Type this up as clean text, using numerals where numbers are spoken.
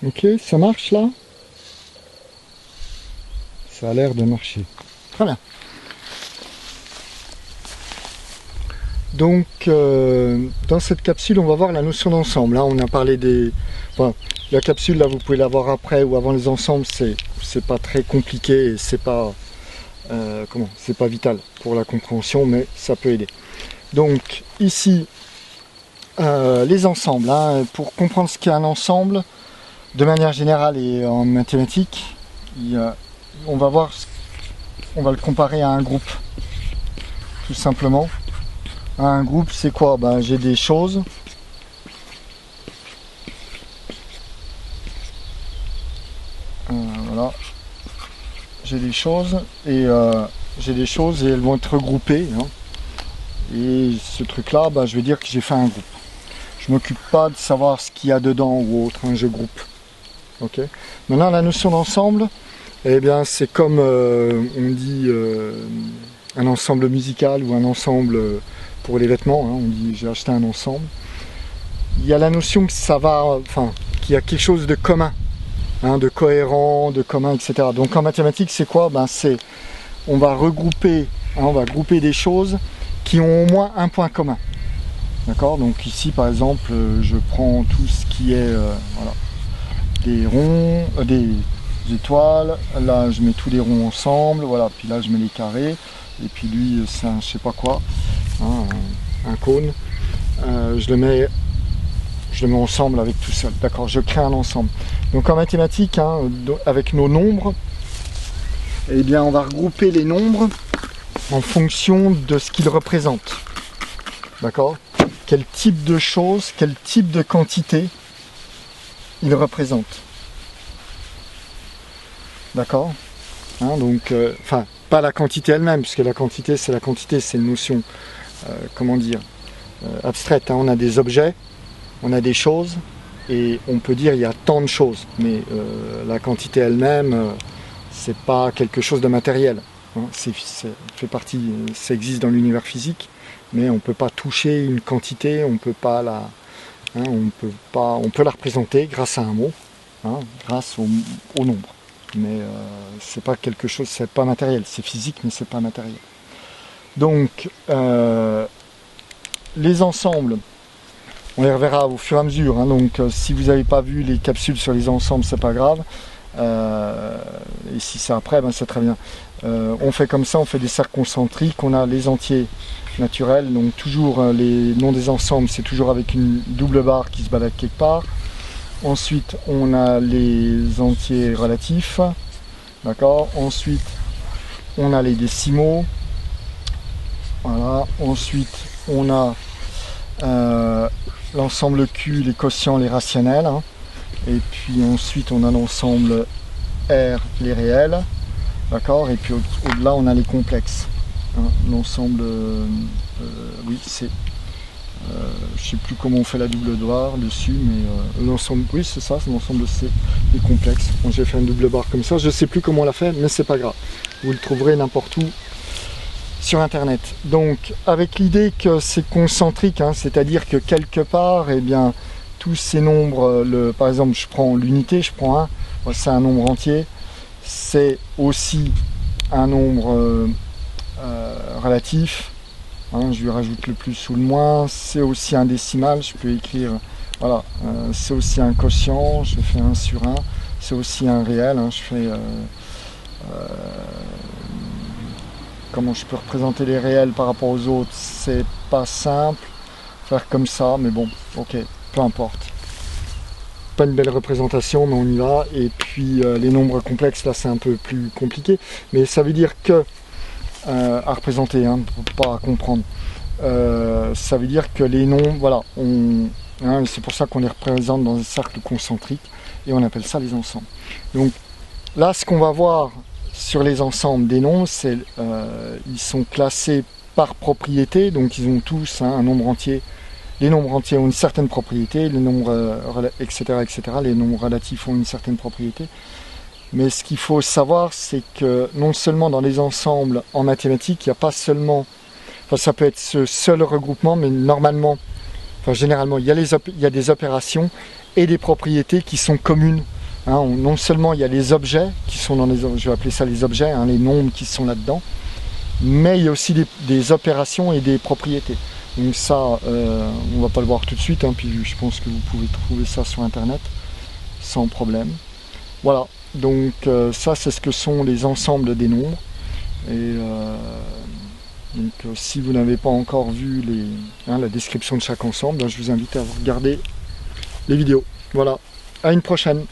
Ok, ça marche là? Ça a l'air de marcher. Très bien. Donc, dans cette capsule, on va voir la notion d'ensemble. Là, on a parlé des... Enfin, la capsule, là, vous pouvez la voir après ou avant les ensembles. C'est pas très compliqué et c'est pas... c'est pas vital pour la compréhension, mais ça peut aider. Donc, ici, les ensembles. Hein, pour comprendre ce qu'est un ensemble, de manière générale et en mathématiques, on va le comparer à un groupe, tout simplement. Un groupe, c'est quoi? Ben, j'ai des choses. Voilà. J'ai des choses et elles vont être regroupées. Hein. Et ce truc-là, ben, je vais dire que j'ai fait un groupe. Je m'occupe pas de savoir ce qu'il y a dedans ou autre. Hein, je groupe. Ok. Maintenant, la notion d'ensemble, eh bien, c'est comme on dit un ensemble musical ou un ensemble pour les vêtements. Hein, on dit j'ai acheté un ensemble. Il y a la notion que ça va, enfin, qu'il y a quelque chose de commun, hein, de cohérent, de commun, etc. Donc en mathématiques, c'est quoi? Ben, on va regrouper, hein, on va grouper des choses qui ont au moins un point commun. D'accord? Donc ici, par exemple, je prends tout ce qui est voilà, des ronds, des étoiles. Là, je mets tous les ronds ensemble. Voilà. Puis là, je mets les carrés. Et puis lui, c'est un je sais pas quoi, hein, un cône. Je le mets ensemble avec tout seul. D'accord, je crée un ensemble. Donc en mathématiques, hein, avec nos nombres, eh bien on va regrouper les nombres en fonction de ce qu'ils représentent. D'accord? Quel type de choses, quel type de quantité ils représentent. D'accord? Hein, donc, enfin, pas la quantité elle-même, puisque la quantité, c'est une notion, comment dire, abstraite. Hein. On a des objets, on a des choses, et on peut dire il y a tant de choses, mais la quantité elle-même, c'est pas quelque chose de matériel. Hein. Fait partie, ça existe dans l'univers physique, mais on peut pas toucher une quantité, on peut pas la, hein, on peut la représenter grâce à un mot, hein, grâce au nombre. Mais c'est pas quelque chose, c'est pas matériel, c'est physique, mais c'est pas matériel. Donc les ensembles, on les reverra au fur et à mesure, hein, donc si vous n'avez pas vu les capsules sur les ensembles, c'est pas grave. Et si c'est après, ben c'est très bien. On fait comme ça, on fait des cercles concentriques, on a les entiers naturels, donc toujours les noms des ensembles, c'est toujours avec une double barre qui se balade quelque part. Ensuite, on a les entiers relatifs, d'accord. Ensuite, on a les décimaux, voilà. Ensuite, on a l'ensemble Q, les quotients, les rationnels, hein. Et puis ensuite on a l'ensemble R, les réels, d'accord. Et puis au-delà on a les complexes, hein. L'ensemble, oui c'est, je sais plus comment on fait la double barre dessus, mais l'ensemble, oui c'est ça, c'est l'ensemble C, les complexes. Bon, j'ai fait une double barre comme ça, je sais plus comment on l'a fait, mais c'est pas grave, vous le trouverez n'importe où sur internet. Donc avec l'idée que c'est concentrique, hein, c'est-à-dire que quelque part, eh bien, tous ces nombres, par exemple je prends l'unité, je prends 1, c'est un nombre entier, c'est aussi un nombre relatif, hein, je lui rajoute le plus ou le moins, c'est aussi un décimal, je peux écrire, voilà, c'est aussi un quotient, je fais 1 sur 1, c'est aussi un réel, hein, je fais comment je peux représenter les réels par rapport aux autres, c'est pas simple, faire comme ça, mais bon, ok, peu importe. Pas une belle représentation, mais on y va. Et puis les nombres complexes, là c'est un peu plus compliqué, mais ça veut dire que, à représenter, hein, pour pas comprendre, ça veut dire que les nombres, voilà, hein, c'est pour ça qu'on les représente dans un cercle concentrique, et on appelle ça les ensembles. Donc là, ce qu'on va voir sur les ensembles des nombres, c'est ils sont classés par propriété, donc ils ont tous, hein, un nombre entier. Les nombres entiers ont une certaine propriété, les nombres etc., etc. Les nombres relatifs ont une certaine propriété. Mais ce qu'il faut savoir, c'est que non seulement dans les ensembles en mathématiques, il n'y a pas seulement, enfin ça peut être ce seul regroupement, mais normalement, enfin généralement, il y a des opérations et des propriétés qui sont communes. Hein, non seulement il y a les objets qui sont dans les, je vais appeler ça les objets, hein, les nombres qui sont là-dedans, mais il y a aussi des opérations et des propriétés. Donc ça, on ne va pas le voir tout de suite, hein, puis je pense que vous pouvez trouver ça sur internet sans problème. Voilà, donc ça c'est ce que sont les ensembles des nombres. Et donc si vous n'avez pas encore vu la description de chaque ensemble, je vous invite à regarder les vidéos. Voilà, à une prochaine.